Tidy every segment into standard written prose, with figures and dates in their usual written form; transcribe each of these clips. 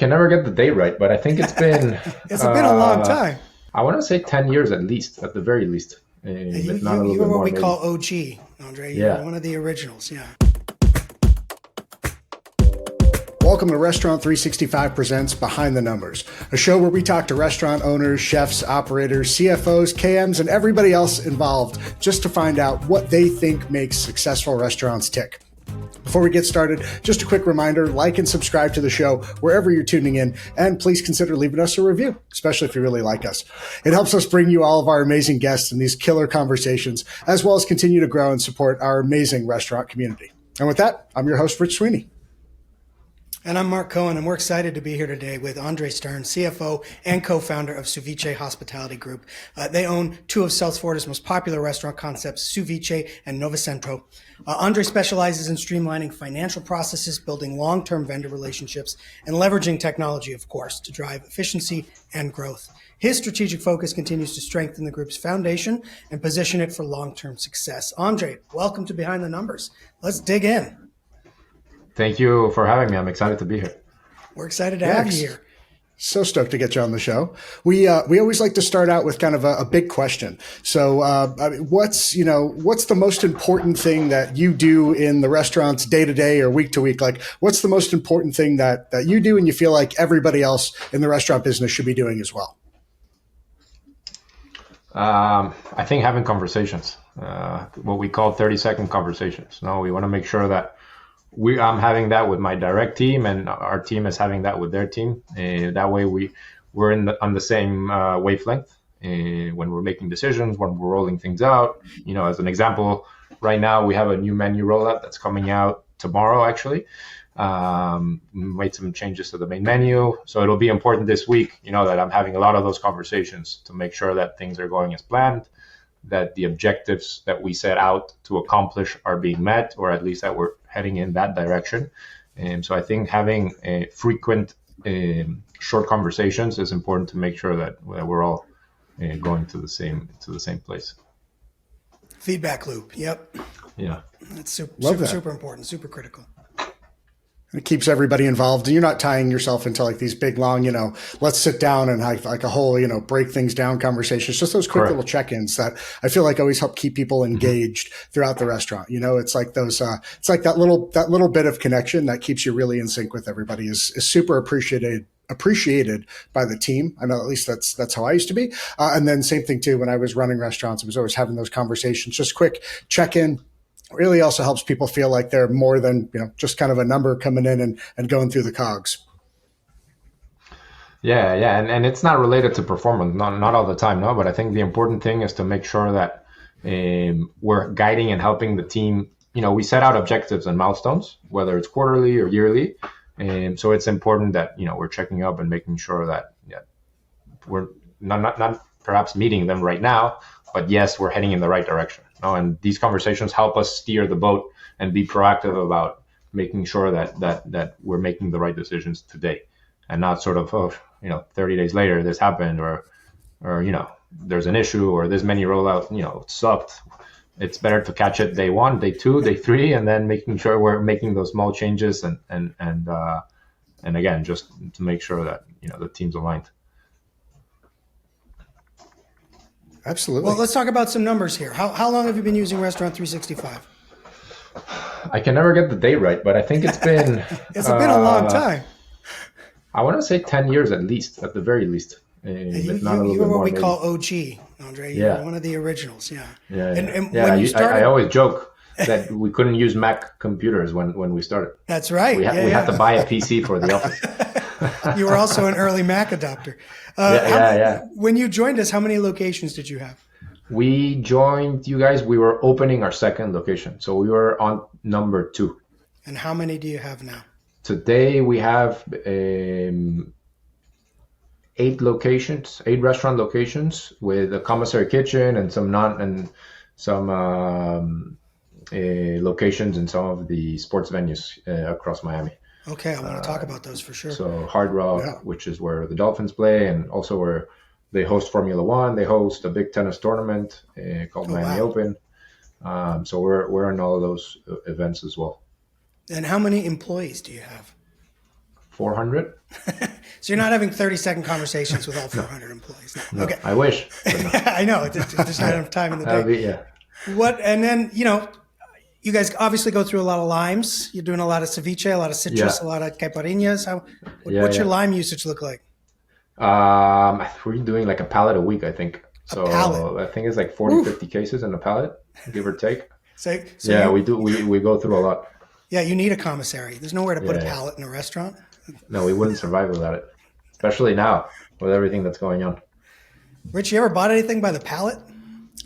can never get the date right, but I think it's been It's been a long time. I want to say 10 years at least, at the very least. You, If not a little you bit are what more, we maybe. call OG, Andre. You're Yeah. one of the originals, yeah. Welcome to Restaurant 365 Presents Behind the Numbers, a show where we talk to restaurant owners, chefs, operators, CFOs, KMs, and everybody else involved just to find out what they think makes successful restaurants tick. Before we get started, just a quick reminder, like and subscribe to the show wherever you're tuning in, and please consider leaving us a review, especially if you really like us. It helps us bring you all of our amazing guests and these killer conversations, as well as continue to grow and support our amazing restaurant community. And with that, I'm your host, Rich Sweeney. And I'm Mark Cohen, and we're excited to be here today with Andrei Stern, CFO and co-founder of Suviche Hospitality Group. They own two of South Florida's most popular restaurant concepts, Suviche and Novento. Andrei specializes in streamlining financial processes, building long-term vendor relationships, and leveraging technology, of course, to drive efficiency and growth. His strategic focus continues to strengthen the group's foundation and position it for long-term success. Andrei, welcome to Behind the Numbers. Let's dig in. Thank you for having me. I'm excited to be here. We're excited to have you here. So stoked to get you on the show. We always like to start out with kind of a big question. So, what's the most important thing that you do in the restaurants day to day or week to week? Like, what's the most important thing that you do and you feel like everybody else in the restaurant business should be doing as well? I think having conversations, what we call 30-second conversations. No, we want to make sure that I'm having that with my direct team, and our team is having that with their team. That way, we're on the same wavelength when we're making decisions, when we're rolling things out. You know, as an example, right now we have a new menu rollout that's coming out tomorrow. Actually, made some changes to the main menu, so it'll be important this week. You know, that I'm having a lot of those conversations to make sure that things are going as planned, that the objectives that we set out to accomplish are being met, or at least that we're heading in that direction. And so I think having frequent short conversations is important to make sure that we're all going to the same place. Feedback loop. Yep. Yeah. That's super important, super critical. It keeps everybody involved, and you're not tying yourself into like these big, long, let's sit down and have like a whole, break things down conversations. Just those quick Correct. little check-ins that I feel like always help keep people engaged throughout the restaurant. It's like those, it's like that little bit of connection that keeps you really in sync with everybody is super appreciated by the team. I know at least that's how I used to be. And then same thing too, when I was running restaurants, I was always having those conversations, just quick check-in. Really also helps people feel like they're more than just kind of a number coming in and going through the cogs. Yeah, and it's not related to performance, not all the time, no. But I think the important thing is to make sure that we're guiding and helping the team. We set out objectives and milestones, whether it's quarterly or yearly, and so it's important that we're checking up and making sure that we're not perhaps meeting them right now, but yes, we're heading in the right direction. And these conversations help us steer the boat and be proactive about making sure that we're making the right decisions today, and not sort of 30 days later this happened or there's an issue or this menu rollout it sucked. It's better to catch it day 1, day 2, day 3, and then making sure we're making those small changes and again just to make sure that the team's aligned. Absolutely. Well, let's talk about some numbers here. How long have you been using Restaurant 365? I can never get the date right, but I think it's been It's been a long time. I want to say 10 years at least, at the very least. You Not a little are bit what more, we maybe. call OG, Andre. You're one of the originals, yeah. And when you started, I always joke that we couldn't use Mac computers when we started. That's right. We had to buy a PC for the office. You were also an early Mac adopter. When you joined us, how many locations did you have? We joined you guys. We were opening our second location, so we were on number 2. And how many do you have now? Today we have 8 restaurant locations with a commissary kitchen and some locations in some of the sports venues across Miami. Okay, I want to talk about those for sure. So Hard Rock, which is where the Dolphins play, and also where they host Formula One. They host a big tennis tournament called Miami Open. So we're in all of those events as well. And how many employees do you have? 400. So you're not having 30-second conversations with all 400 employees. No. No, Okay. I wish. But no. I know. There's not enough time in the day. Yeah. And then, you guys obviously go through a lot of limes. You're doing a lot of ceviche, a lot of citrus, a lot of caipirinhas. What's your lime usage look like? We're doing like a pallet a week, I think. So I think it's like 40, 50 cases in a pallet, give or take. So yeah, we do. We go through a lot. Yeah, you need a commissary. There's nowhere to put a pallet in a restaurant. No, we wouldn't survive without it, especially now with everything that's going on. Rich, you ever bought anything by the pallet?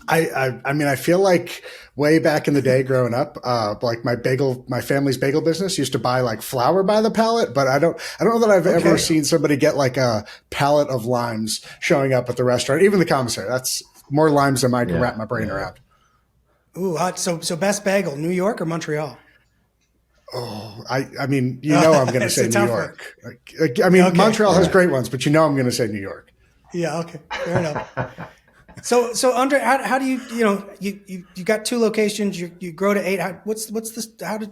I mean, I feel like way back in the day growing up, like my family's bagel business used to buy like flour by the pallet, but I don't know that I've ever seen somebody get like a pallet of limes showing up at the restaurant, even the commissary. That's more limes than I can wrap my brain around. Ooh, so best bagel, New York or Montreal? Oh, I mean, I'm going to say New York. Montreal has great ones, but I'm going to say New York. Yeah. Okay. Fair enough. So Andrei, how do you got 2 locations, you grow to 8.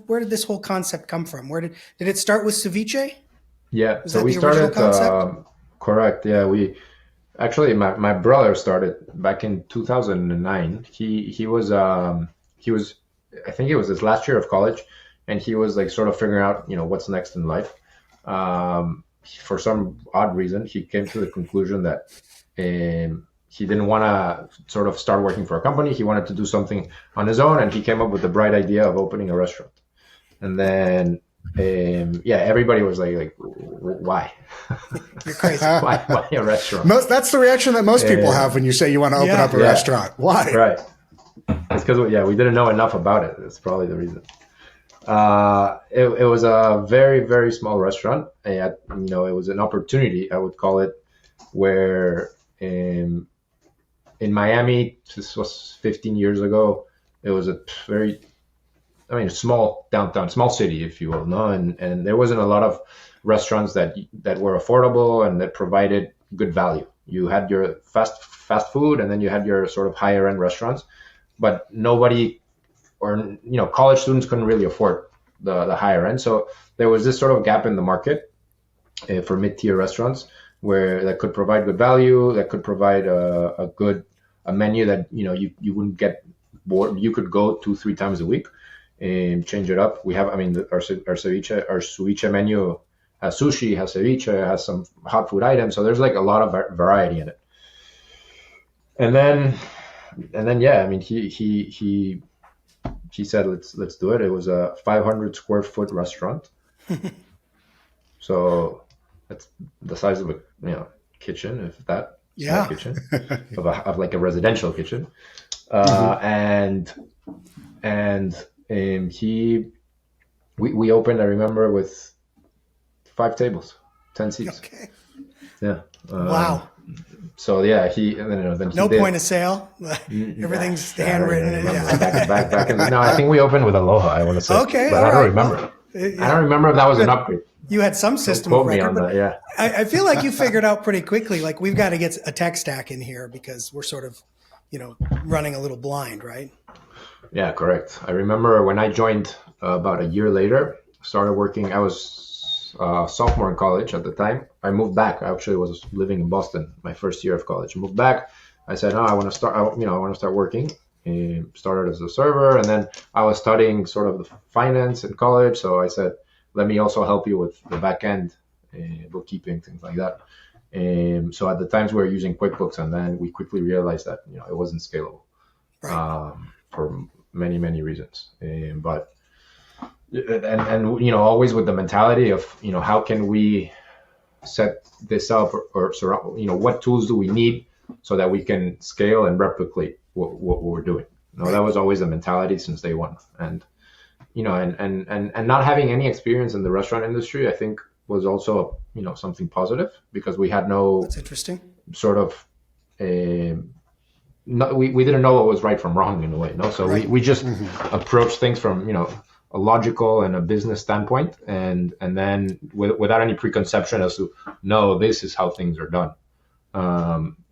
Where did this whole concept come from? Where did it start with Suviche? Yeah. So we started, correct. Yeah. We actually, my brother started back in 2009. He was, I think it was his last year of college, and he was like sort of figuring out, what's next in life. For some odd reason, he came to the conclusion that, he didn't want to sort of start working for a company. He wanted to do something on his own, and he came up with the bright idea of opening a restaurant. And then, everybody was like, why? You're crazy. why a restaurant? That's the reaction that most people have when you say you want to open up a restaurant. Why? Right. It's because, we didn't know enough about it. That's probably the reason. It was a very, very small restaurant. And, it was an opportunity, I would call it, where in Miami, this was 15 years ago, it was a very, small downtown, small city, if you will, no? And there wasn't a lot of restaurants that were affordable and that provided good value. You had your fast food, and then you had your sort of higher end restaurants, but nobody, or college students couldn't really afford the higher end. So there was this sort of gap in the market for mid-tier restaurants that could provide good value, that could provide a menu that you wouldn't get bored. You could go 2-3 times a week and change it up. We have, our ceviche menu has sushi, has ceviche, has some hot food items. So there's like a lot of variety in it. And then he said, let's do it. It was a 500 square foot restaurant. So that's the size of a kitchen, if that. Yeah. Kitchen of like a residential kitchen. We opened, I remember, with 5 tables, 10 seats. Okay. Yeah. Wow. So yeah, then no point of sale. Everything's handwritten. Back in no, I think we opened with Aloha, I want to say. Okay. But I don't remember. I don't remember if that was an upgrade. You had some system of record, but that, I feel like you figured out pretty quickly, like we've got to get a tech stack in here because we're sort of, running a little blind, right? Yeah, correct. I remember when I joined about a year later, started working. I was a sophomore in college at the time. I moved back. I actually was living in Boston my first year of college. I moved back. I said, I want to start. I want to start working. Started as a server, and then I was studying sort of the finance in college. So I said, let me also help you with the back end, bookkeeping, things like that. So at the times we were using QuickBooks, and then we quickly realized that it wasn't scalable, right. For many, many reasons. But always with the mentality of how can we set this up or what tools do we need so that we can scale and replicate what we're doing. That was always the mentality since day one. And and not having any experience in the restaurant industry, I think, was also something positive, because we had no. That's interesting. Sort of, we didn't know what was right from wrong in a way, no. So we just approached things from a logical and a business standpoint, and then without any preconception as to this is how things are done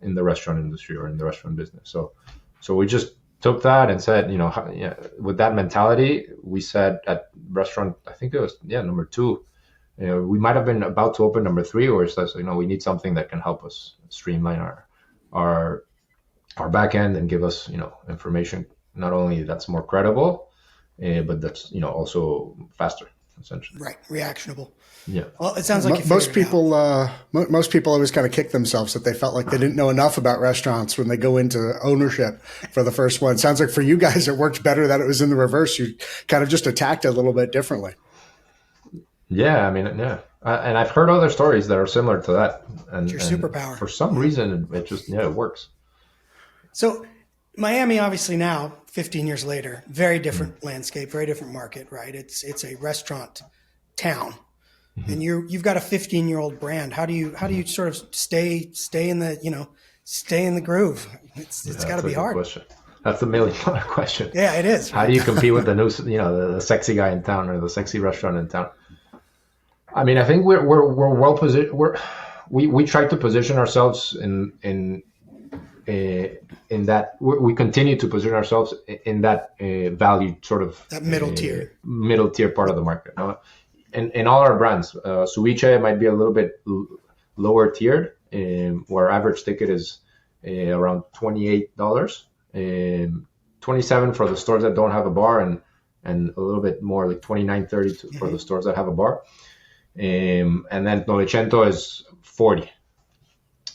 in the restaurant industry or in the restaurant business. So we just took that and said, with that mentality, we said at restaurant, I think it was number 2, We might have been about to open number 3, or it's just, we need something that can help us streamline our back end and give us, information not only that's more credible, but that's, also faster, essentially. Right, reactionable. Yeah. Well, it sounds like you most figured it out. people most people always kind of kick themselves that they felt like they didn't know enough about restaurants when they go into ownership for the first one. Sounds like for you guys it worked better that it was in the reverse. You kind of just attacked it a little bit differently. Yeah, and I've heard other stories that are similar to that. And It's your superpower. For some reason, it just it works. So Miami, obviously now, 15 years later, very different landscape, very different market, right? It's a restaurant town. And you've got a 15-year-old brand. How do you sort of stay in the groove? It's got to be hard. Question. That's $1 million question. Yeah, it is. How do you compete with the new, the sexy guy in town or the sexy restaurant in town? I mean, I think we're well positioned. We try to position ourselves in that we continue to position ourselves in that value sort of that middle tier part of the market. In all our brands, Suviche might be a little bit lower tiered, where average ticket is around $28, $27 for the stores that don't have a bar, and a little bit more like $29, $30 for the stores that have a bar, and then Novento is $40.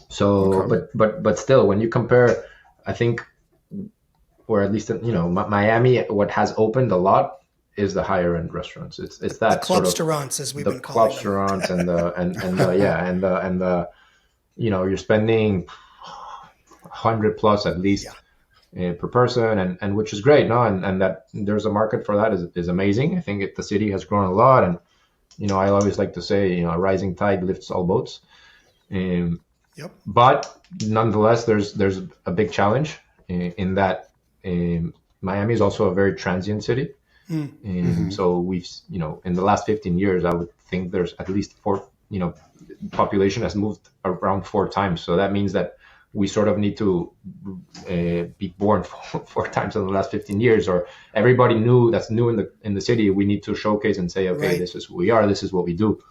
So, okay. but still, when you compare, I think, or at least Miami, what has opened a lot is the higher end restaurants. It's that the clubsterants, as we've been calling them. The clubsterants and the you're spending 100 plus at least per person, and which is great, no, and that there's a market for that is amazing. I think the city has grown a lot, and I always like to say a rising tide lifts all boats. But nonetheless, there's a big challenge in that Miami is also a very transient city. So we've, in the last 15 years, I would think there's at least population has moved around 4 times. So that means that we sort of need to be born 4 times in the last 15 years, or everybody that's new in the city, we need to showcase and say, okay, right. This is who we are, this is what we do.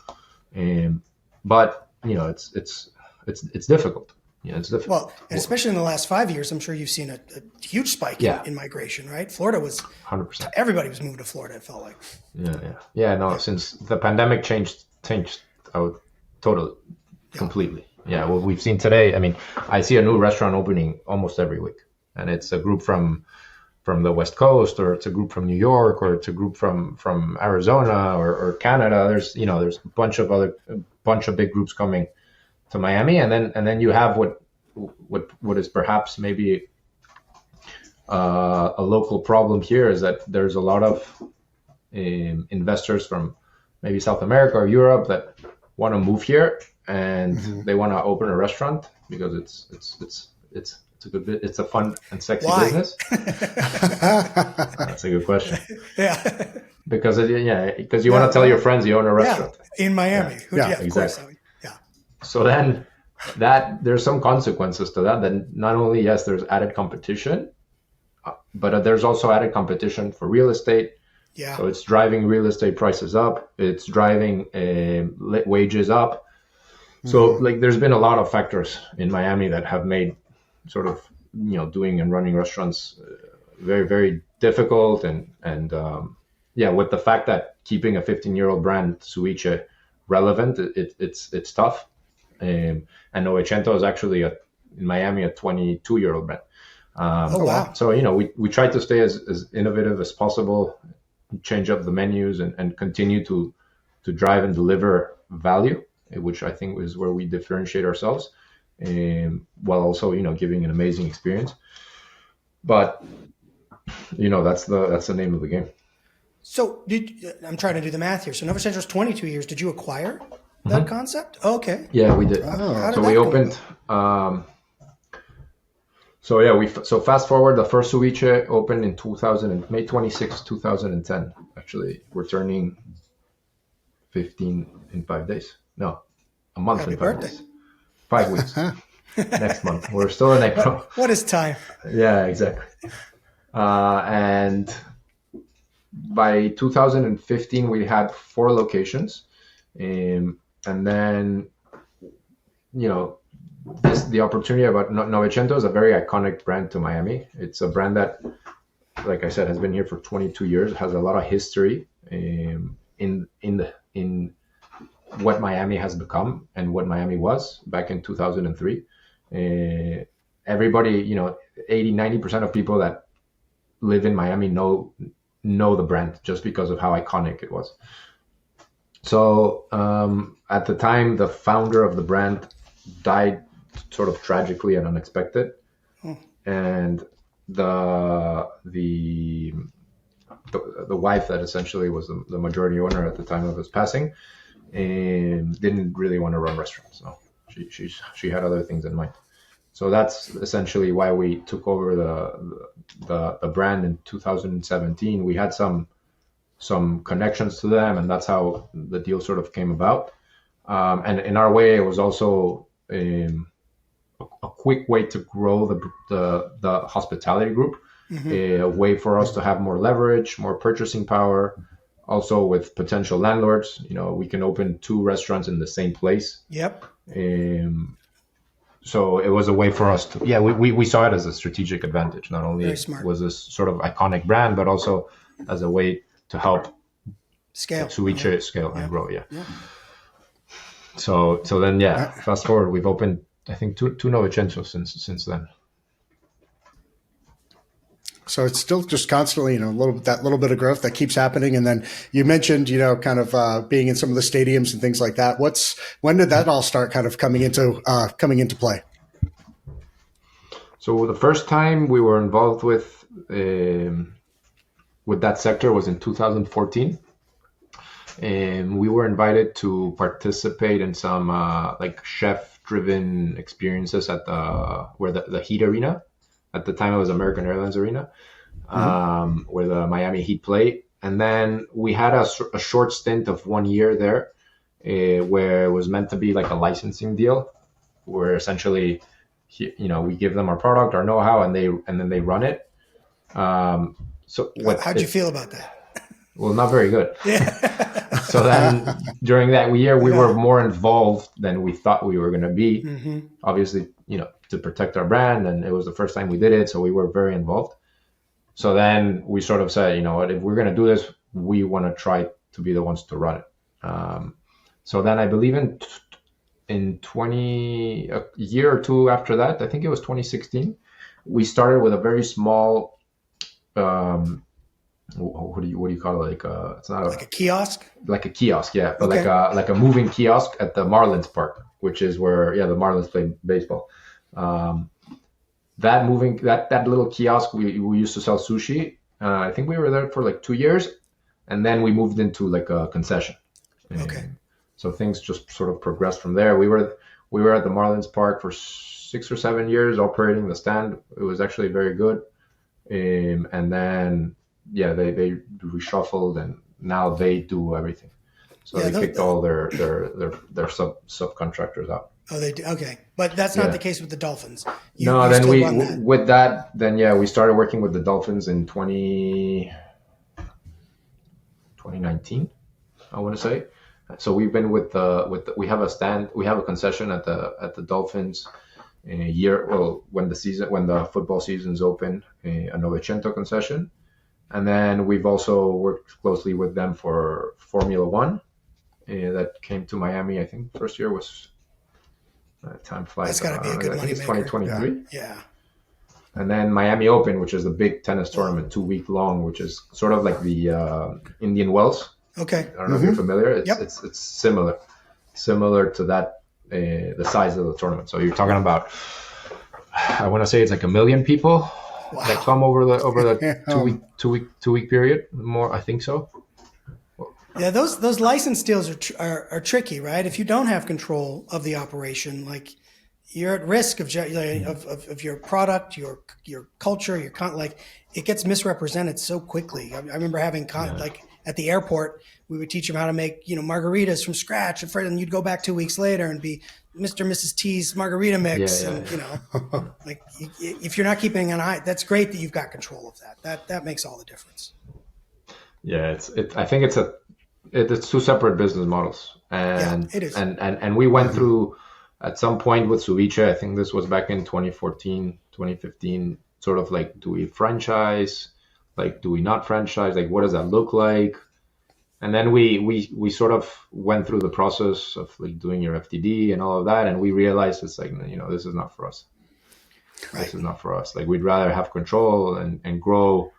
But it's difficult. It's difficult. Well, and especially in the last 5 years, I'm sure you've seen a huge spike in migration, right? Florida was 100%. Everybody was moving to Florida, it felt like. Yeah. No, since the pandemic changed out totally, completely. Yeah, what we've seen today, I mean, I see a new restaurant opening almost every week, and it's a group from the West Coast, or it's a group from New York, or it's a group from Arizona or Canada. There's there's a bunch of big groups coming to Miami, and then you have what is perhaps maybe a local problem here is that there's a lot of investors from maybe South America or Europe that want to move here, and they want to open a restaurant because it's a good bit. It's a fun and sexy business. That's a good question. Yeah. Because you want to tell your friends you own a restaurant in Miami. Exactly. Course. So then there's some consequences to that. Then not only, yes, there's added competition, but there's also added competition for real estate. Yeah. So it's driving real estate prices up. It's driving wages up. So there's been a lot of factors in Miami that have made sort of, doing and running restaurants very, very difficult. And with the fact that keeping a 15-year-old brand, Suviche, relevant, it's tough. And Novento is actually in Miami a 22-year-old brand. Wow! So we try to stay as innovative as possible, change up the menus, and continue to drive and deliver value, which I think is where we differentiate ourselves, while also giving an amazing experience. But that's the name of the game. So I'm trying to do the math here. So Novento's 22 years. Did you acquire that concept? Oh, okay. Yeah, we did. So we opened. So fast forward, the first Suviche opened in May 26, 2010. Actually, we're turning 15 in 5 days. No, a month Happy and 5 birthday. days. 5 weeks. Next month. We're still in April. What is time? Yeah, exactly. And by 2015, we had 4 locations. And then, the opportunity about Novecento is a very iconic brand to Miami. It's a brand that, like I said, has been here for 22 years, has a lot of history in what Miami has become and what Miami was back in 2003. Everybody, 80-90% of people that live in Miami know the brand just because of how iconic it was. So at the time, the founder of the brand died sort of tragically and unexpected, and the wife that essentially was the majority owner at the time of his passing, and didn't really want to run restaurants. So she had other things in mind. So that's essentially why we took over the brand in 2017. We had some connections to them, and that's how the deal sort of came about. And in our way, it was also a quick way to grow the hospitality group, a way for us to have more leverage, more purchasing power. Also with potential landlords, we can open 2 restaurants in the same place. Yep. So it was a way for us to, we saw it as a strategic advantage. Not only was this sort of iconic brand, but also as a way to help Suviche scale and grow. Yeah. So then, fast forward, we've opened, I think, two Novecento since then. So it's still just constantly, that little bit of growth that keeps happening. And then you mentioned, kind of being in some of the stadiums and things like that. When did that all start kind of coming into play? So the first time we were involved with that sector was in 2014. And we were invited to participate in some chef-driven experiences at the Heat Arena. At the time, it was American Airlines Arena, where the Miami Heat played. And then we had a short stint of 1 year there, where it was meant to be like a licensing deal, where essentially, we give them our product, our know-how, and then they run it. So how'd you feel about that? Well, not very good. Yeah. So then during that year, we were more involved than we thought we were going to be. Obviously, to protect our brand, and it was the first time we did it, so we were very involved. So then we sort of said, if we're going to do this, we want to try to be the ones to run it. So then I believe in a year or two after that, I think it was 2016, we started with a very small, what do you call it? It's not like a kiosk. Like a kiosk, yeah, but okay. like a moving kiosk at the Marlins Park, which is where the Marlins play baseball. That little kiosk, we used to sell sushi. I think we were there for like 2 years, and then we moved into like a concession. Okay. So things just sort of progressed from there. We were at the Marlins Park for 6 or 7 years operating the stand. It was actually very good. And then they reshuffled, and now they do everything. So they kicked all their subcontractors out. Oh, they do. Okay, but that's not the case with the Dolphins. We started working with the Dolphins in 2019, I want to say. So we've been we have a concession at the Dolphins in a year. Well, when the football season's open, a Novecento concession, and then we've also worked closely with them for Formula One that came to Miami. I think first year was. Time flies. That's got to be a good money maker. 2023. Yeah. And then Miami Open, which is the big tennis tournament, 2 week long, which is sort of like the Indian Wells. Okay. I don't know if you're familiar. It's similar to that, the size of the tournament. So you're talking about, I want to say it's like 1 million people that come over the 2 week period. More, I think so. Yeah, those license deals are tricky, right? If you don't have control of the operation, like you're at risk of your product, your culture, it gets misrepresented so quickly. I remember having like at the airport, we would teach them how to make margaritas from scratch, and you'd go back 2 weeks later and be Mr. and Mrs. T's margarita mix, and like if you're not keeping an eye, that's great that you've got control of that. That makes all the difference. Yeah, I think it's 2 separate business models. And it is. and we went through at some point with Suviche, I think this was back in 2014, 2015, sort of like, do we franchise? Like, do we not franchise? Like, what does that look like? And then we sort of went through the process of like doing your FTD and all of that, and we realized it's like, this is not for us. Right. This is not for us. Like, we'd rather have control and grow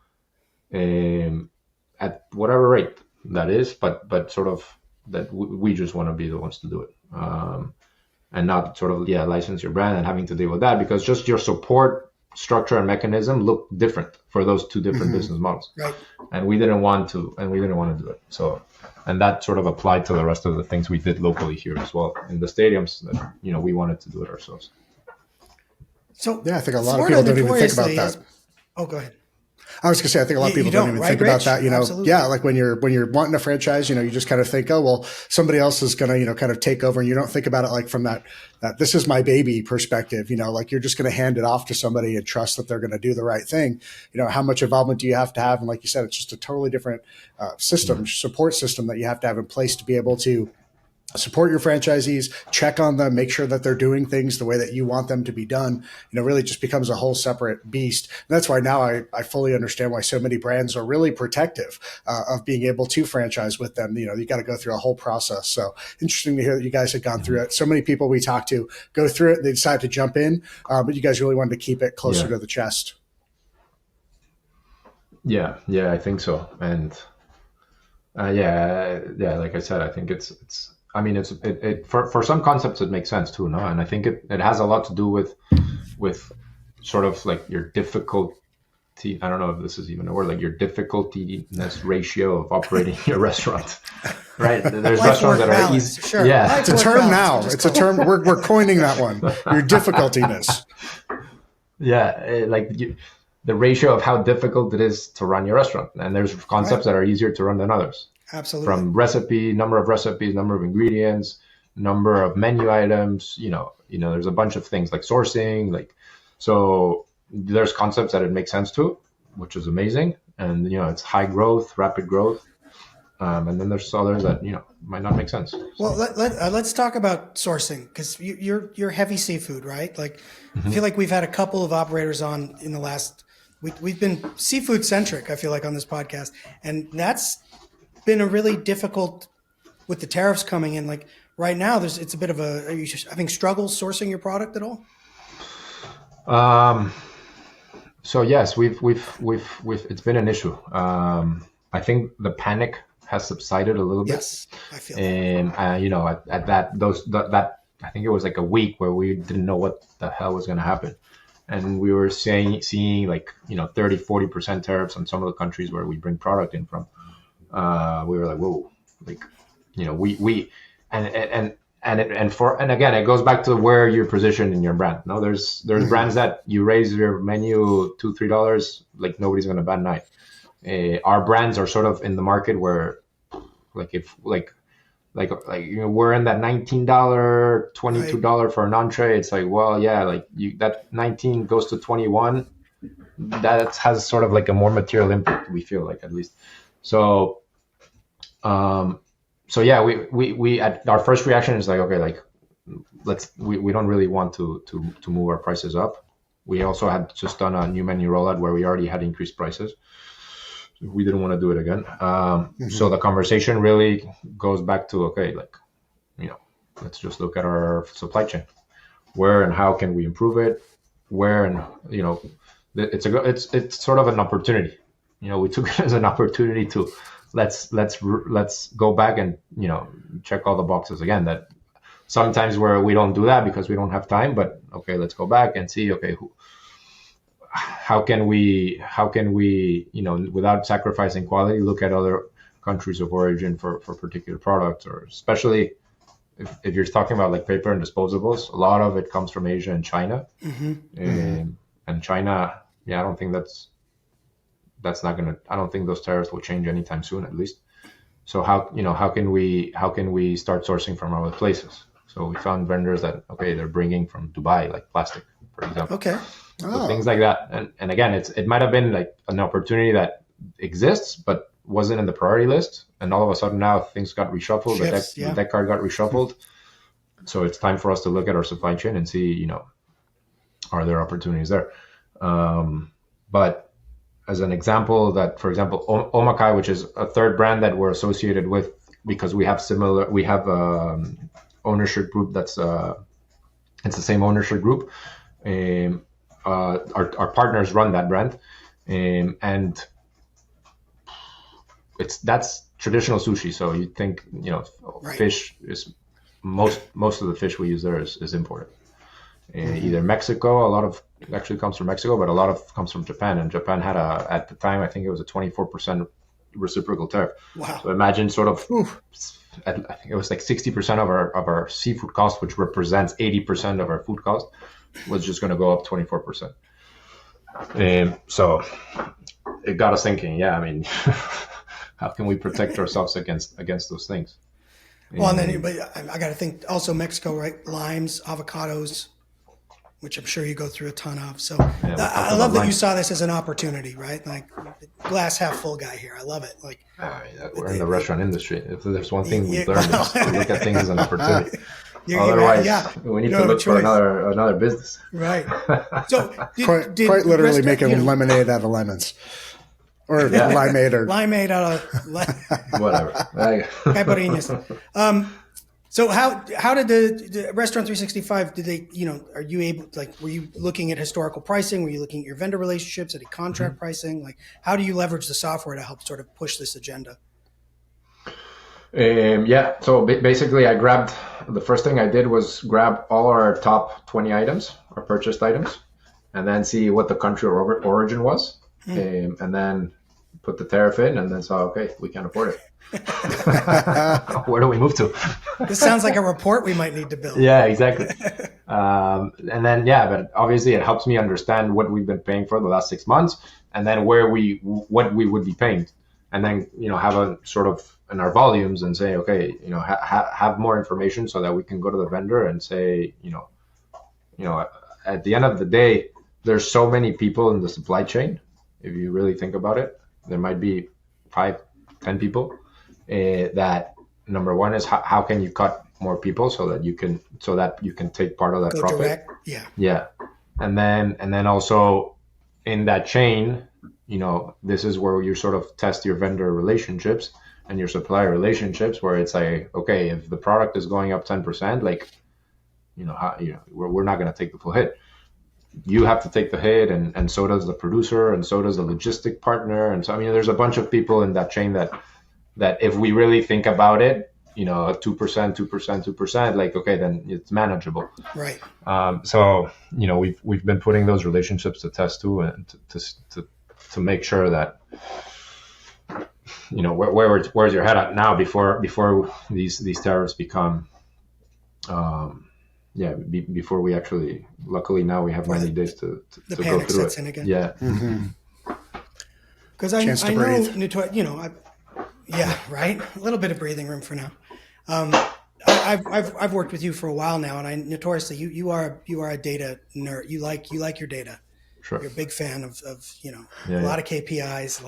at whatever rate that is, but sort of that we just want to be the ones to do it, and not sort of license your brand and having to deal with that, because just your support structure and mechanism look different for those two different business models. Right. And we didn't want to do it. So, and that sort of applied to the rest of the things we did locally here as well in the stadiums that, we wanted to do it ourselves. So yeah, I think a lot of people don't even think about that. Oh, go ahead. I was gonna say, I think a lot of people don't even think about that. Absolutely. Yeah, like when you're wanting a franchise, you just kind of think, oh well, somebody else is gonna, kind of take over, and you don't think about it like from that this is my baby perspective. Like you're just gonna hand it off to somebody and trust that they're gonna do the right thing. How much involvement do you have to have? And like you said, it's just a totally different support system that you have to have in place to be able to support your franchisees, check on them, make sure that they're doing things the way that you want them to be done. Really just becomes a whole separate beast. And that's why now I fully understand why so many brands are really protective of being able to franchise with them. You got to go through a whole process. So interesting to hear that you guys had gone through it. So many people we talked to go through it, they decide to jump in, but you guys really wanted to keep it closer to the chest. Yeah, I think so. And like I said, I think it's for some concepts it makes sense too, no? And I think it has a lot to do with sort of like your difficulty. I don't know if this is even a word, like your difficulty-ness ratio of operating your restaurant, right? There's restaurants that are easy. Sure. Yeah, it's a term now. It's a term. We're coining that one. Your difficulty-ness. Yeah, the ratio of how difficult it is to run your restaurant, and there's concepts that are easier to run than others. Absolutely. From number of recipes, number of ingredients, number of menu items, there's a bunch of things like sourcing, so there's concepts that it makes sense to, which is amazing. And, it's high growth, rapid growth. And then there's others that, might not make sense. Well, let's talk about sourcing, because you're heavy seafood, right? Like, I feel like we've had a couple of operators on in the last, we've been seafood centric, I feel like, on this podcast. And that's been a really difficult with the tariffs coming in. Like right now, it's a bit of are you having struggles sourcing your product at all? So yes, we've it's been an issue. I think the panic has subsided a little bit. Yes, I feel. And at that I think it was like a week where we didn't know what the hell was going to happen, and we were seeing 30-40% tariffs on some of the countries where we bring product in from. We were like, whoa, and again, it goes back to where you're positioned in your brand. No, there's brands that you raise your menu $2-3, like nobody's gonna bat an eye. Our brands are sort of in the market where, we're in that $19, $22 for an entree. It's like, well, yeah, that 19 goes to 21. That has sort of like a more material impact. We feel like, at least. So, yeah, we our first reaction is like, okay, we don't really want to move our prices up. We also had just done a new menu rollout where we already had increased prices. We didn't want to do it again. So the conversation really goes back to, okay, let's just look at our supply chain. Where and how can we improve it? Where and, it's sort of an opportunity. We took it as an opportunity to let's go back and check all the boxes again. That sometimes where we don't do that because we don't have time, but okay, let's go back and see, okay, how can we without sacrificing quality, look at other countries of origin for particular products, or especially if you're talking about like paper and disposables, a lot of it comes from Asia and China. And China, I don't think I don't think those tariffs will change anytime soon, at least. So how can we start sourcing from other places? So we found vendors that, okay, they're bringing from Dubai, like plastic, for example. Okay. So things like that. And again, it might have been like an opportunity that exists, but wasn't in the priority list. and all of a sudden now things got reshuffled. Shifts, The deck card got reshuffled. So it's time for us to look at our supply chain and see, are there opportunities there? But as an example, for example, Omakai, which is a third brand that we're associated with because we have ownership group that's it's the same ownership group. Our partners run that brand, and that's traditional sushi. So you think Right. fish is most of the fish we use there is imported. Either Mexico, a lot of actually comes from Mexico, but a lot of comes from Japan. And Japan had at the time, I think it was a 24% reciprocal tariff. Wow. So imagine sort of, I think it was like 60% of our seafood cost, which represents 80% of our food cost, was just going to go up 24%. So it got us thinking, how can we protect ourselves against those things? Well, and then, but I got to think also Mexico, right? Limes, avocados, which I'm sure you go through a ton of. So I love that you saw this as an opportunity, right? Like glass half full guy here. I love it. Like we're in the restaurant industry. If there's one thing we've learned, is to look at things as an opportunity. Otherwise, we need to look for another business. Right. So quite literally making lemonade out of lemons. Or limeade out of whatever. Caipirinhas. So how did the Restaurant 365, did they, are you able, were you looking at historical pricing? Were you looking at your vendor relationships, at contract pricing? Like, how do you leverage the software to help sort of push this agenda? So basically the first thing I did was grab all our top 20 items, our purchased items, and then see what the country of origin was. And then put the tariff in, and then saw, okay, we can't afford it. Where do we move to? This sounds like a report we might need to build. Yeah, exactly. And then, but obviously it helps me understand what we've been paying for the last 6 months, and then what we would be paying, and then have a sort of in our volumes and say, okay, have more information so that we can go to the vendor and say, at the end of the day, there's so many people in the supply chain. If you really think about it, there might be 5-10 people. That number one is how can you cut more people so that you can take part of that Go profit. Direct. Yeah. And then also in that chain, this is where you sort of test your vendor relationships and your supplier relationships, where it's like, okay, if the product is going up 10%, we're not going to take the full hit. You have to take the hit, and so does the producer, and so does the logistic partner. And so, there's a bunch of people in that chain that if we really think about it, 2%, like, okay, then it's manageable. Right. So, we've been putting those relationships to test too, and to make sure that, where's your head at now before these tariffs become, before we actually, luckily now we have 90 days to go through it. In again. Yeah. Because I know, right. A little bit of breathing room for now. I've worked with you for a while now, and I notoriously you are a data nerd. You like your data. Sure. You're a big fan of a lot of KPIs.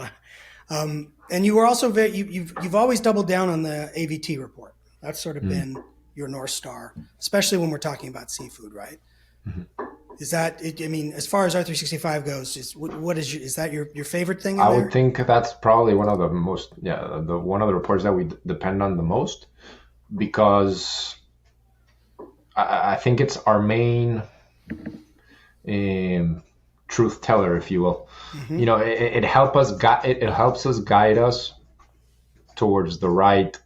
And you were also you've always doubled down on the AVT report. That's sort of been your North Star, especially when we're talking about seafood, right? Mm-hmm. Is that, as far as R365 goes, is that your favorite thing? I would think that's probably one of the most, one of the reports that we depend on the most, because I think it's our main truth teller, if you will. Mm-hmm. It helps us guide us towards the right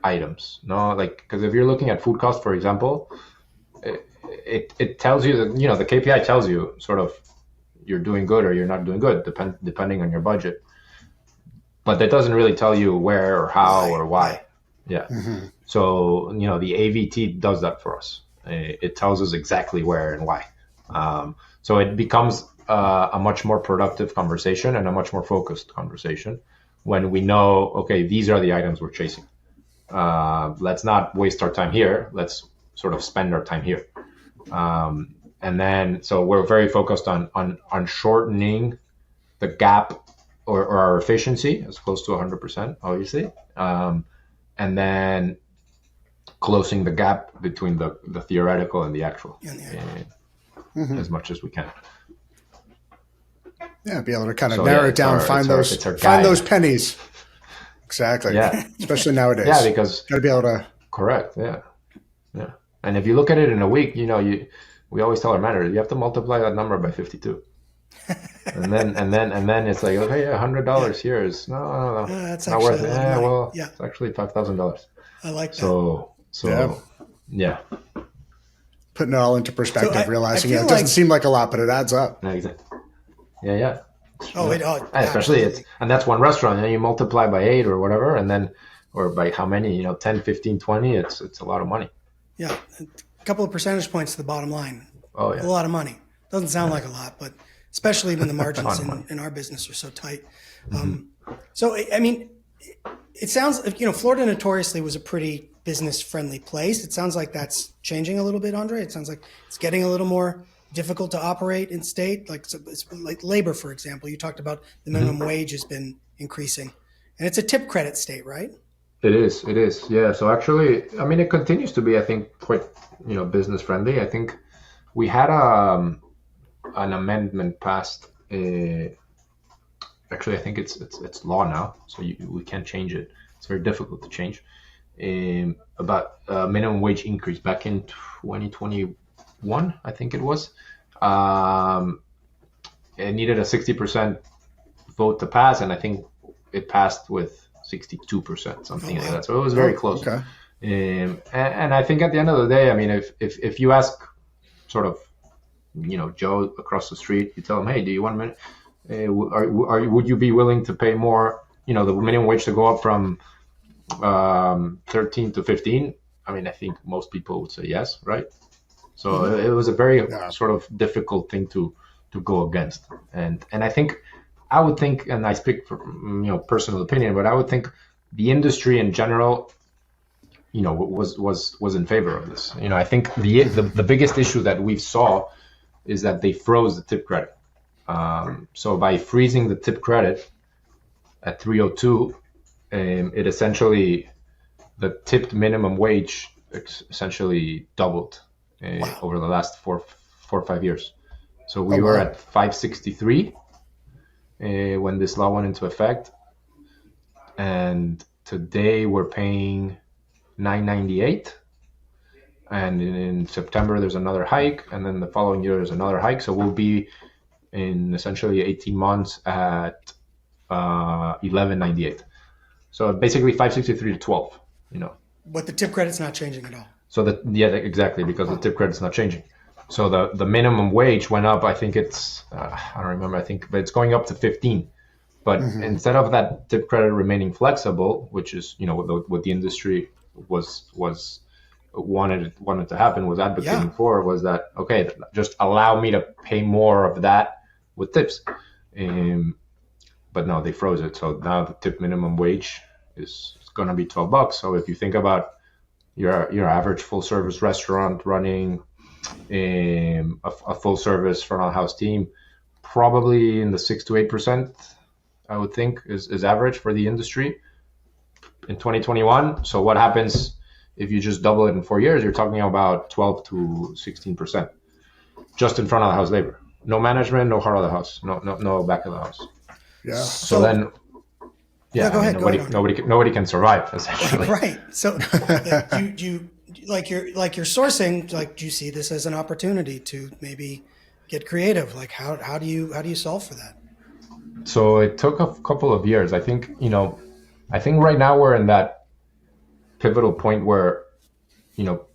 items. No, because if you're looking at food cost, for example, it tells you that, the KPI tells you sort of you're doing good or you're not doing good, depending on your budget. But that doesn't really tell you where or how or why. Yeah. Mm-hmm. So, the AVT does that for us. It tells us exactly where and why. So it becomes a much more productive conversation and a much more focused conversation when we know, okay, these are the items we're chasing. Let's not waste our time here. Let's sort of spend our time here. And then, so we're very focused on shortening the gap or our efficiency is close to 100%, obviously. And then closing the gap between the theoretical and the actual as much as we can. Yeah, be able to kind of narrow it down, find those pennies. Exactly. Yeah. Especially nowadays. Yeah, because got to be able to. Correct. Yeah. Yeah. And if you look at it in a week, we always tell our managers, you have to multiply that number by 52. and then it's like, okay, yeah, $100 here is no, that's not worth it. Yeah, well, it's actually $5,000. I like that. So yeah. Putting it all into perspective, realizing it doesn't seem like a lot, but it adds up. Yeah, exactly. Yeah. Especially and that's one restaurant, and you multiply by 8 or whatever, and then, or by how many, 10, 15, 20, it's a lot of money. Yeah. A couple of percentage points to the bottom line. Oh, yeah. A lot of money. Doesn't sound like a lot, but especially when the margins in our business are so tight. So, I mean, it sounds, Florida notoriously was a pretty business-friendly place. It sounds like that's changing a little bit, Andre. It sounds like it's getting a little more difficult to operate in state. Like labor, for example. You talked about the minimum wage has been increasing. And it's a tip credit state, right? It is. Yeah. So actually, I mean, it continues to be, I think, quite, business-friendly. I think we had an amendment passed. Actually, I think it's law now, so we can't change it. It's very difficult to change. About minimum wage increase back in 2021, I think it was. It needed a 60% vote to pass, and I think it passed with 62%, something like that. So it was very close. Okay. And I think at the end of the day, I mean, if you ask sort of, Joe across the street, you tell him, hey, do you want a minute? Would you be willing to pay more, the minimum wage to go up from 13 to 15? I mean, I think most people would say yes, right? So it was a very sort of difficult thing to go against. And I would think, and I speak from, personal opinion, but I would think the industry in general, was in favor of this. I think the biggest issue that we saw is that they froze the tip credit. So by freezing the tip credit at 302, it essentially, the tipped minimum wage essentially doubled over the last four or 5 years. So we were at 563 when this law went into effect, and today we're paying 998. And in September there's another hike, and then the following year there's another hike. So we'll be in essentially 18 months at 1198. So basically 563 to 12. But the tip credit's not changing at all. So exactly, because the tip credit's not changing. So the minimum wage went up. I think it's I don't remember. But it's going up to 15. But instead of that tip credit remaining flexible, which is what the industry wanted to happen, was advocating for, was that, okay, just allow me to pay more of that with tips. But no, they froze it. So now the tip minimum wage is going to be $12. So if you think about your average full service restaurant running a full service front of house team, probably in the 6 to 8%, I would think is average for the industry in 2021. So what happens if you just double it in 4 years? You're talking about 12 to 16% just in front of the house labor. No management, no heart of the house, no back of the house. Yeah. So then, go ahead. Nobody can survive, essentially. Right. So you like your sourcing. Like, do you see this as an opportunity to maybe get creative? Like, how do you solve for that? So it took a couple of years. I think right now we're in that pivotal point where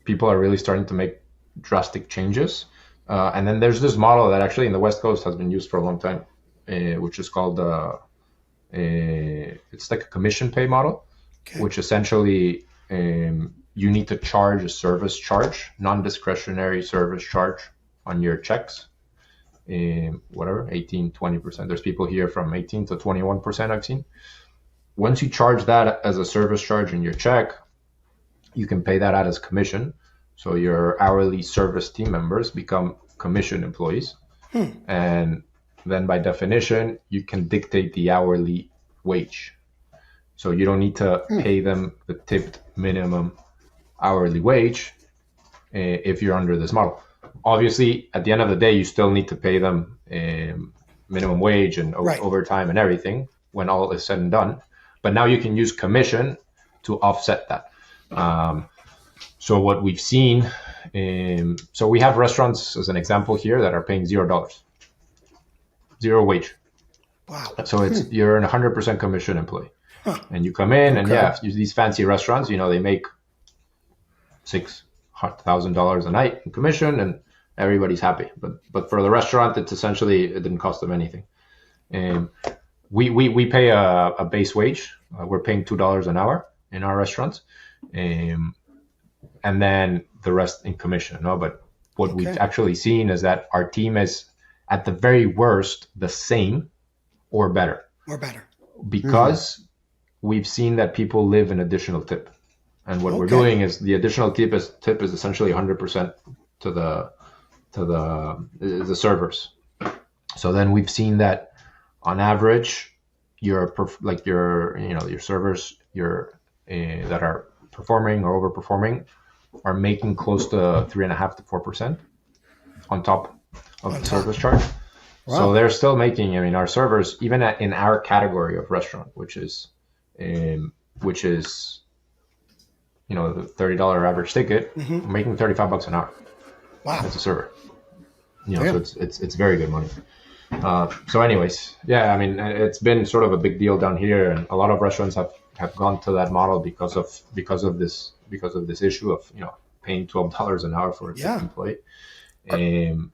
people are really starting to make drastic changes. And then there's this model that actually in the West Coast has been used for a long time, which is called it's like a commission pay model, which essentially you need to charge a service charge, non-discretionary service charge on your checks, whatever, 18, 20%. There's people here from 18 to 21% I've seen. Once you charge that as a service charge in your check, you can pay that out as commission. So your hourly service team members become commission employees. And then by definition, you can dictate the hourly wage. So you don't need to pay them the tipped minimum hourly wage if you're under this model. Obviously, at the end of the day, you still need to pay them minimum wage and overtime and everything when all is said and done. But now you can use commission to offset that. So what we've seen, so we have restaurants as an example here that are paying $0, zero wage. Wow. So it's you're an 100% commission employee. Huh. And you come in and these fancy restaurants, they make $6,000 a night in commission and everybody's happy. But for the restaurant, it didn't cost them anything. We pay a base wage. We're paying $2 an hour in our restaurants. And then the rest in commission. But what we've actually seen is that our team is at the very worst the same or better. Because we've seen that people live an additional tip. And what we're doing is the additional tip is essentially 100% to the servers. So then we've seen that on average, your servers that are performing or overperforming are making close to 3.5 to 4% on top of the service charge. Wow. So they're still making. Our servers, even in our category of restaurant, which is the $30 average ticket, making $35 an hour. Wow, as a server. So it's very good money. So anyways, it's been sort of a big deal down here, and a lot of restaurants have gone to that model because of this issue of paying $12 an hour for a tipped employee. And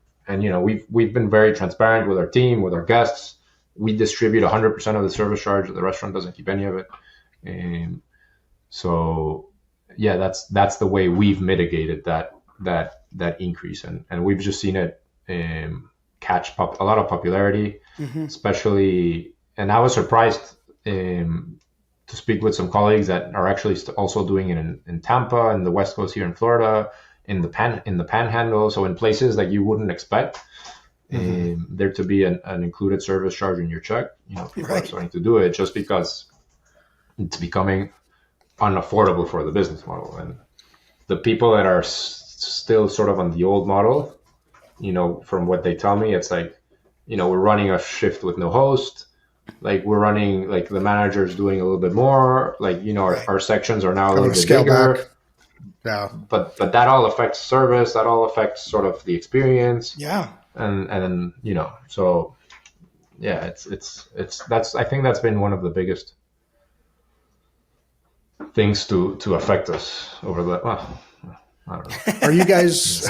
we've been very transparent with our team, with our guests. We distribute 100% of the service charge. The restaurant doesn't keep any of it. So that's the way we've mitigated that increase, and we've just seen it catch a lot of popularity, especially. And I was surprised to speak with some colleagues that are actually also doing it in Tampa and the West Coast here in Florida, in the Panhandle, so in places that you wouldn't expect there to be an included service charge in your check. People are starting to do it just because it's becoming unaffordable for the business model. And the people that are still sort of on the old model, from what they tell me, it's like, we're running a shift with no host. Like we're running, like the manager's doing a little bit more, our sections are now a little bit bigger. Back. Yeah. But that all affects service. That all affects sort of the experience. Yeah. And so it's I think that's been one of the biggest things to affect us over the, I don't know. Are you guys?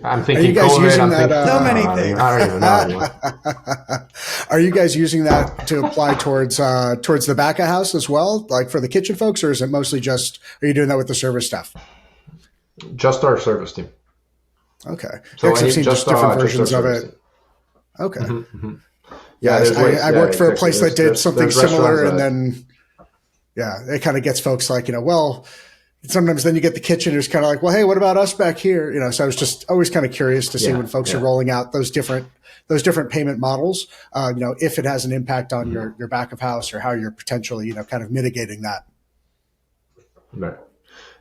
I'm thinking COVID. So many things. I don't even know. Are you guys using that to apply towards the back of house as well, like for the kitchen folks, or is it mostly are you doing that with the service staff? Just our service team. Okay. So I've seen just different versions of it. Okay. Mm-hmm. Yeah, I worked for a place that did something similar, and then it kind of gets folks like, sometimes then you get the kitchen who's kind of like, well, hey, what about us back here? So I was just always kind of curious to see when folks are rolling out those different payment models, if it has an impact on your back of house or how you're potentially, kind of mitigating that. Right.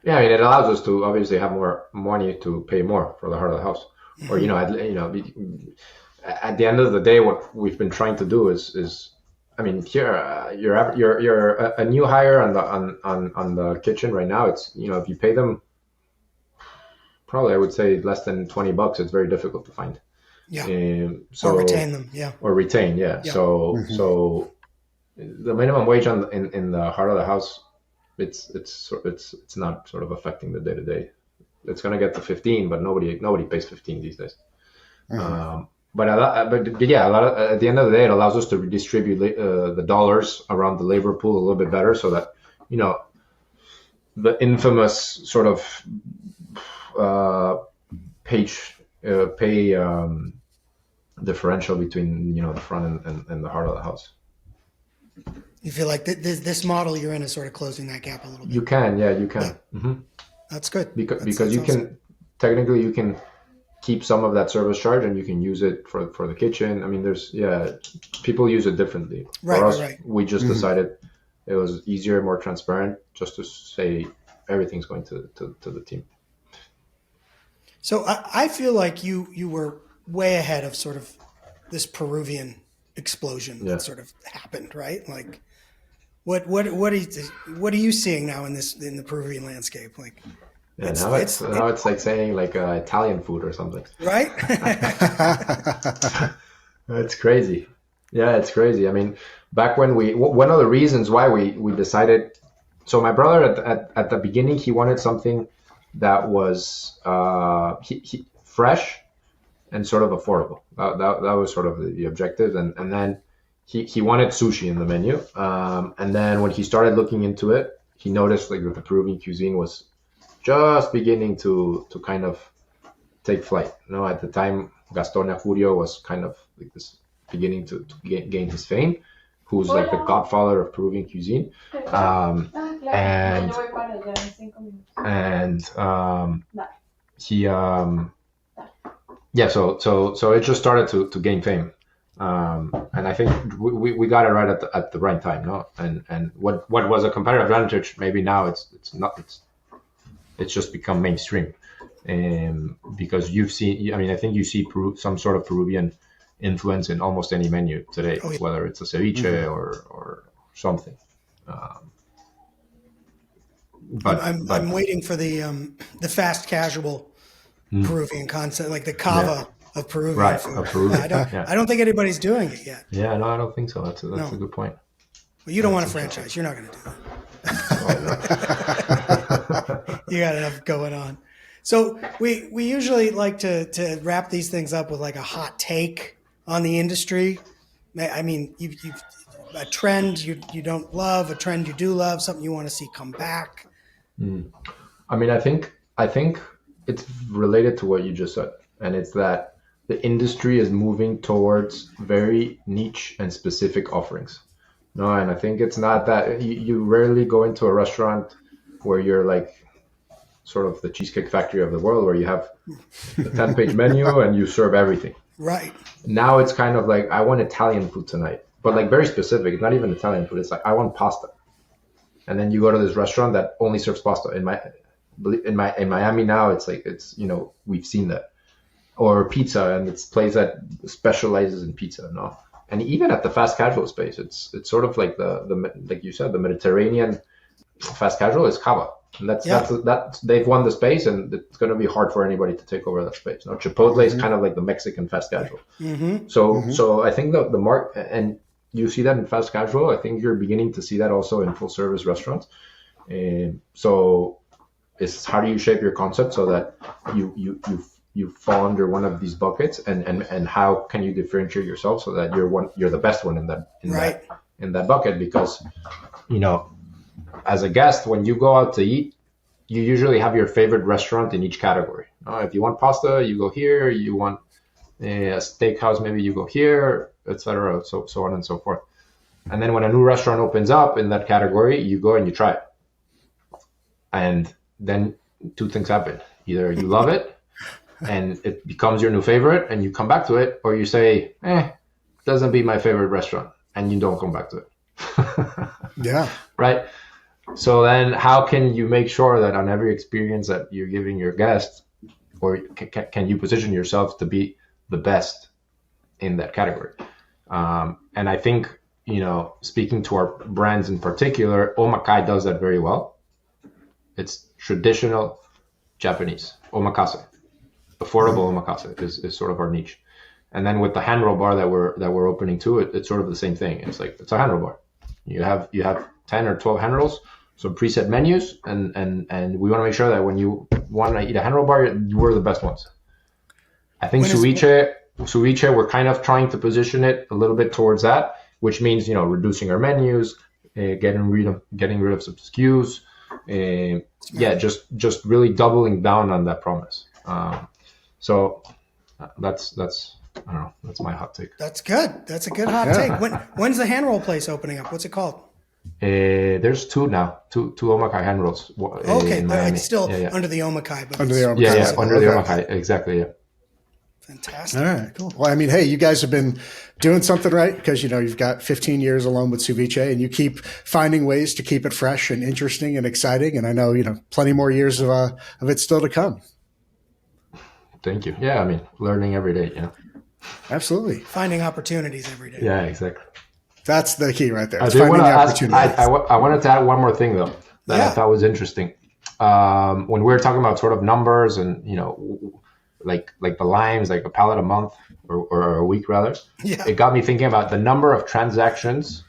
Yeah, it allows us to obviously have more money to pay more for the heart of the house. Or, at the end of the day, what we've been trying to do is here you're a new hire on the kitchen right now. It's if you pay them probably, I would say, less than $20, it's very difficult to find. Yeah. Or retain them. Yeah. Or retain. Yeah. So the minimum wage in the heart of the house, it's not sort of affecting the day to day. It's going to get to 15, but nobody pays 15 these days. But at the end of the day, it allows us to redistribute the dollars around the labor pool a little bit better, so that the infamous sort of pay differential between the front and the heart of the house. You feel like this model you're in is sort of closing that gap a little bit. You can. Yeah. Mm-hmm. That's good. Because you can technically keep some of that service charge and you can use it for the kitchen. I mean, people use it differently. For us, we just decided it was easier, more transparent, just to say everything's going to the team. So I feel like you were way ahead of sort of this Peruvian explosion that sort of happened, right? Like, what are you seeing now in the Peruvian landscape? Like, now it's like saying like Italian food or something, right? It's crazy. Yeah, it's crazy. I mean, back when one of the reasons why we decided. So my brother at the beginning, he wanted something that was fresh and sort of affordable. That was sort of the objective. And then he wanted sushi in the menu. And then when he started looking into it, he noticed like that the Peruvian cuisine was just beginning to kind of take flight. At the time, Gaston Acurio was kind of like this beginning to gain his fame, who's like the godfather of Peruvian cuisine. So it just started to gain fame. And I think we got it right at the right time, no? And what was a competitive advantage, maybe now it's just become mainstream. Because you've seen, I think you see some sort of Peruvian influence in almost any menu today, whether it's a ceviche or something. But I'm waiting for the fast casual Peruvian concept, like the cava of Peruvian food. Of Peruvian. I don't think anybody's doing it yet. Yeah, no, I don't think so. That's a good point. Well, you don't want a franchise. You're not going to do that. You got enough going on. So we usually like to wrap these things up with like a hot take on the industry. I mean, you've a trend you don't love, a trend you do love, something you want to see come back. I mean, I think it's related to what you just said, and it's that the industry is moving towards very niche and specific offerings. No, and I think it's not that you rarely go into a restaurant where you're like sort of the Cheesecake Factory of the world, where you have a 10-page menu and you serve everything. Right. Now it's kind of like, I want Italian food tonight, but like very specific, not even Italian food. It's like, I want pasta. And then you go to this restaurant that only serves pasta. In Miami now, it's like, we've seen that. Or pizza, and it's a place that specializes in pizza. No, and even at the fast casual space, it's sort of like the like you said, the Mediterranean fast casual is cava. And that's they've won the space, and it's going to be hard for anybody to take over that space. Now, Chipotle is kind of like the Mexican fast casual. So I think the mark, and you see that in fast casual. I think you're beginning to see that also in full service restaurants. So it's how do you shape your concept so that you fall under one of these buckets, and how can you differentiate yourself so that you're the best one in that bucket? Because as a guest, when you go out to eat, you usually have your favorite restaurant in each category. If you want pasta, you go here. You want a steakhouse, maybe you go here, etc. So on and so forth. And then when a new restaurant opens up in that category, you go and you try it. And then two things happen. Either you love it and it becomes your new favorite and you come back to it, or you say, doesn't be my favorite restaurant, and you don't come back to it. Yeah. Right. So then how can you make sure that on every experience that you're giving your guests, or can you position yourself to be the best in that category? And I think, speaking to our brands in particular, Omakai does that very well. It's traditional Japanese omakase. Affordable omakase is sort of our niche. And then with the hand roll bar that we're opening too, it's sort of the same thing. It's like, it's a hand roll bar. You have 10 or 12 hand rolls, some preset menus, and we want to make sure that when you want to eat a hand roll bar, we're the best ones. I think Suviche, we're kind of trying to position it a little bit towards that, which means, reducing our menus, getting rid of some SKUs, just really doubling down on that promise. So that's I don't know, that's my hot take. That's good. That's a good hot take. When's the hand roll place opening up? What's it called? There's two now, two Omakai hand rolls. Okay, but it's still under the Omakai. But under the Omakai. Under the Omakai, exactly. Yeah. Fantastic. All right, cool. Well, I mean, hey, you guys have been doing something right because, you've got 15 years alone with Suviche and you keep finding ways to keep it fresh and interesting and exciting. And I know, plenty more years of it still to come. Thank you. Yeah, I mean, learning every day, Absolutely. Finding opportunities every day. Yeah, exactly. That's the key right there. I wanted to add one more thing, though, that I thought was interesting. When we were talking about sort of numbers and, like the limes, like a pallet a month or a week rather, it got me thinking about the number of transactions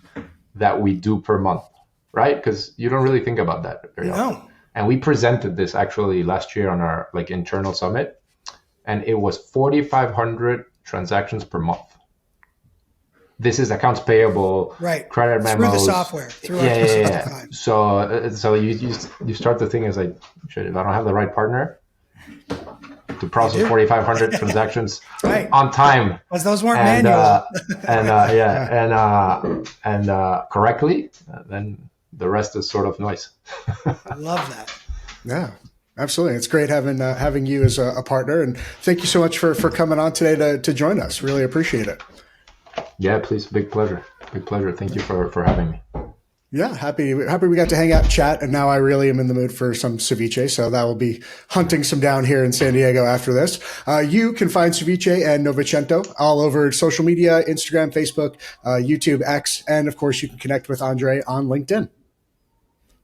that we do per month, right? Because you don't really think about that very often. And we presented this actually last year on our internal summit, and it was 4,500 transactions per month. This is accounts payable, credit memos. Through the software. Through our So you start to think is like, shit, if I don't have the right partner to process 4,500 transactions on time, because those weren't manual, and correctly, then the rest is sort of noise. I love that. Yeah. Absolutely. It's great having you as a partner, and thank you so much for coming on today to join us. Really appreciate it. Yeah, please. Big pleasure. Thank you for having me. Yeah, happy we got to hang out and chat, and now I really am in the mood for some ceviche, so that will be hunting some down here in San Diego after this. You can find Suviche and Novento all over social media, Instagram, Facebook, YouTube, X, and of course you can connect with Andrei on LinkedIn.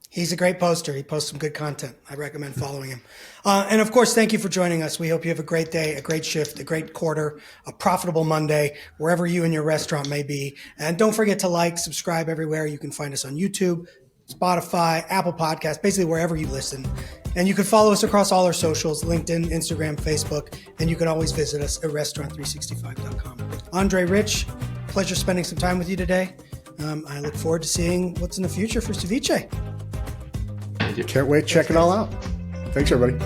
He's a great poster. He posts some good content. I recommend following him. And of course, thank you for joining us. We hope you have a great day, a great shift, a great quarter, a profitable Monday, wherever you and your restaurant may be. And don't forget to subscribe everywhere. You can find us on YouTube, Spotify, Apple Podcasts, basically wherever you listen. And you can follow us across all our socials, LinkedIn, Instagram, Facebook, and you can always visit us at restaurant365.com. Andrei, Rich, pleasure spending some time with you today. I look forward to seeing what's in the future for Suviche. Can't wait to check it all out. Thanks, everybody.